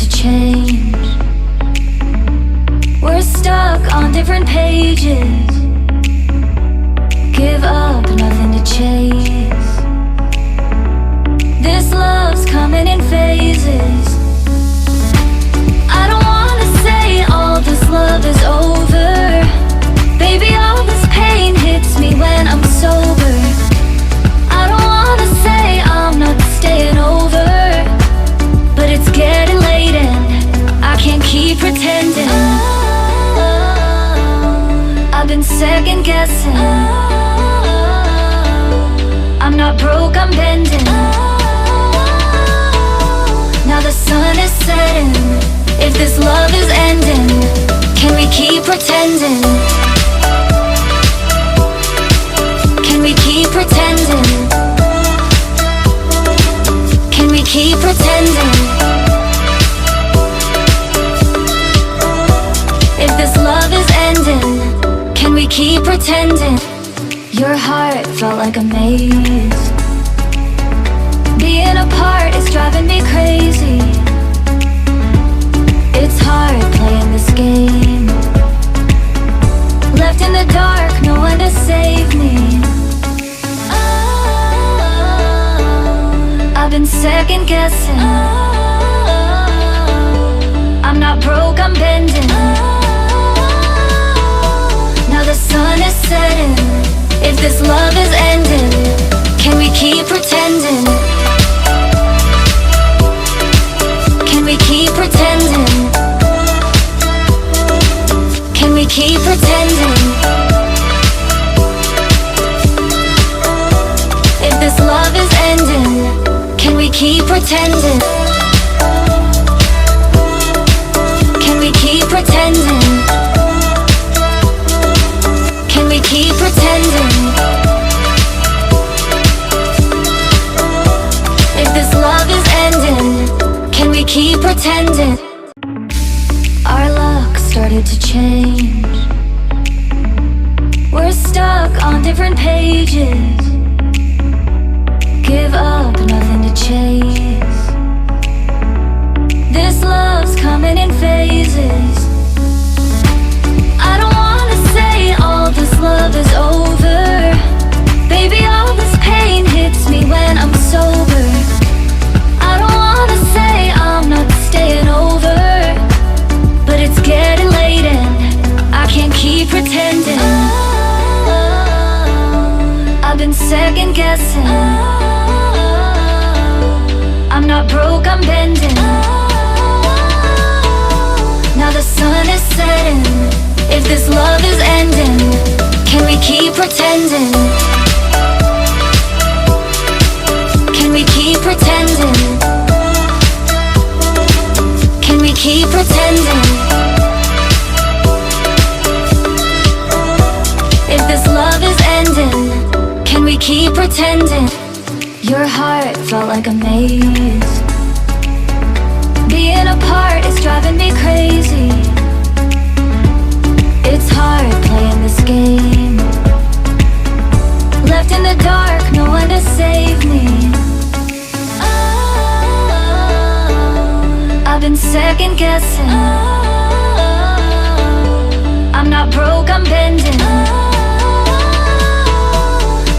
to change. We're stuck on different pages. Give up, nothing to chase. This love's coming in phases. I don't wanna say all this love is over. Baby, all this pain hits me when I'm sober. I don't wanna say I'm not staying over, but it's getting late and I can't keep pretending. I've been second guessing. I'm not broke, I'm bending. Now the sun is setting. If this love is ending, can we keep pretending? Can we keep pretending? Can we keep pretending? If this love is ending, can we keep pretending? Your heart felt like a maze. Being apart is driving me crazy. It's hard playing this game. Left in the dark, no one to save me. I've been second guessing. I'm not broke, I'm bending. Now the sun is setting. If this love is ending, can we keep pretending? Can we keep pretending? Can we keep pretending? If this love is ending, can we keep pretending? Can we keep pretending? Can we keep pretending? If this love is ending, can we keep pretending? Our luck started to change. We're stuck on different pages. Give up, nothing to chase. This love's coming in phases. I don't wanna say all this love is over. Baby, all this pain hits me when I'm sober. I don't wanna say I'm not staying over, but it's getting late and I can't keep pretending. I've been second guessing. I'm not broke, I'm bending. Now the sun is setting. If this love is ending, can we keep pretending? Can we keep pretending? Can we keep pretending? If this love is ending, can we keep pretending? Your heart felt like a maze. Being apart is driving me crazy. It's hard playing this game. Left in the dark, no one to save me. I've been second guessing. I'm not broke, I'm bending.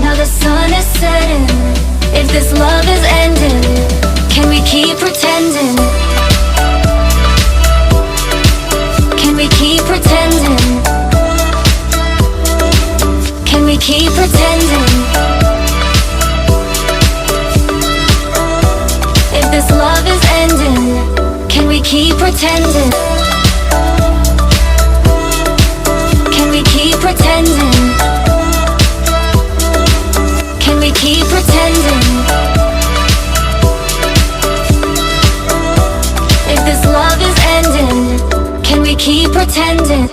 Now the sun is setting. If this love is ending, can we keep pretending? Can we keep pretending? Can we keep pretending? If this love is ending, can we keep pretending? Can we keep pretending? Can we keep pretending? If this love is ending, can we keep pretending?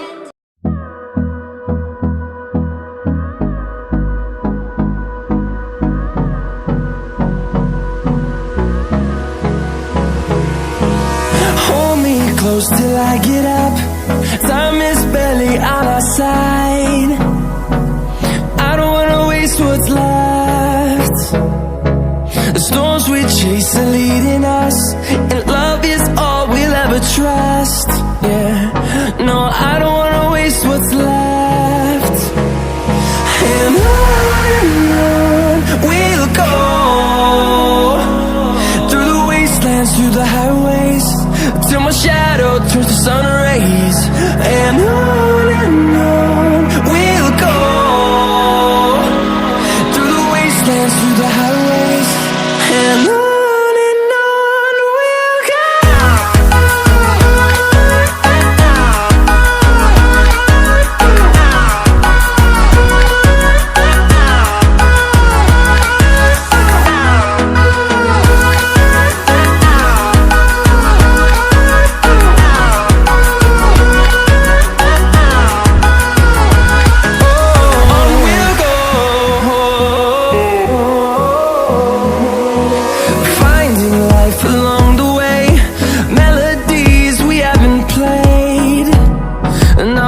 Hold me close till I get up. Time is barely on our side. I don't wanna waste what's left. The storms we chase are leading us, and love is all we'll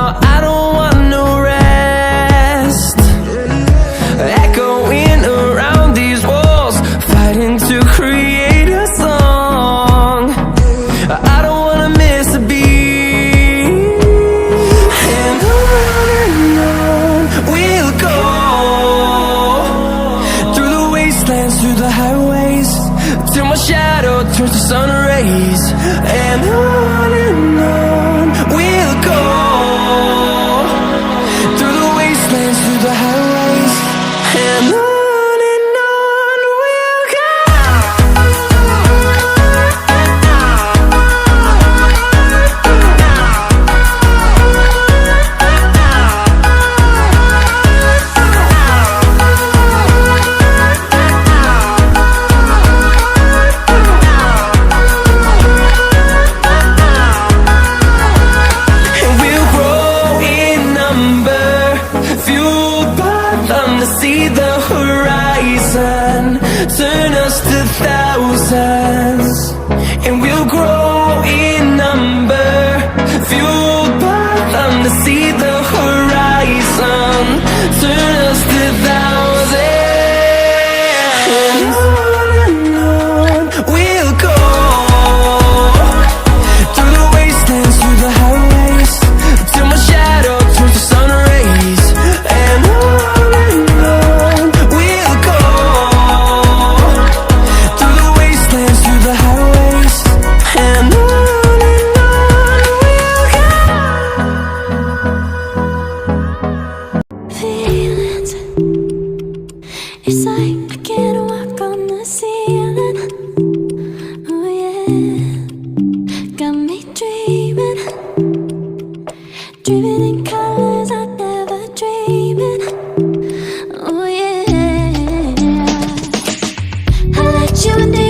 I don't want no rest. Echoing around these walls, fighting to create a song. I don't wanna miss a beat. And on we'll go, through the wastelands, through the highways, till my shadow turns to sun rays. And on we'll go, through the wastelands, through the highways, and on we'll go. And we'll grow in number, fueled by them to see the horizon, turn us to thousands. And we'll grow in number, fueled by them to see the horizon, turn us to thousands. And on we'll go, through the wastelands, through the highways, till my shadow turns to sun rays. And on we'll go, through the wastelands, through the highways, and on we'll go. Feelings, it's like I can't walk on the ceiling. Oh yeah, got me dreaming, dreaming in colors I never dreamed. Oh yeah, I let you in.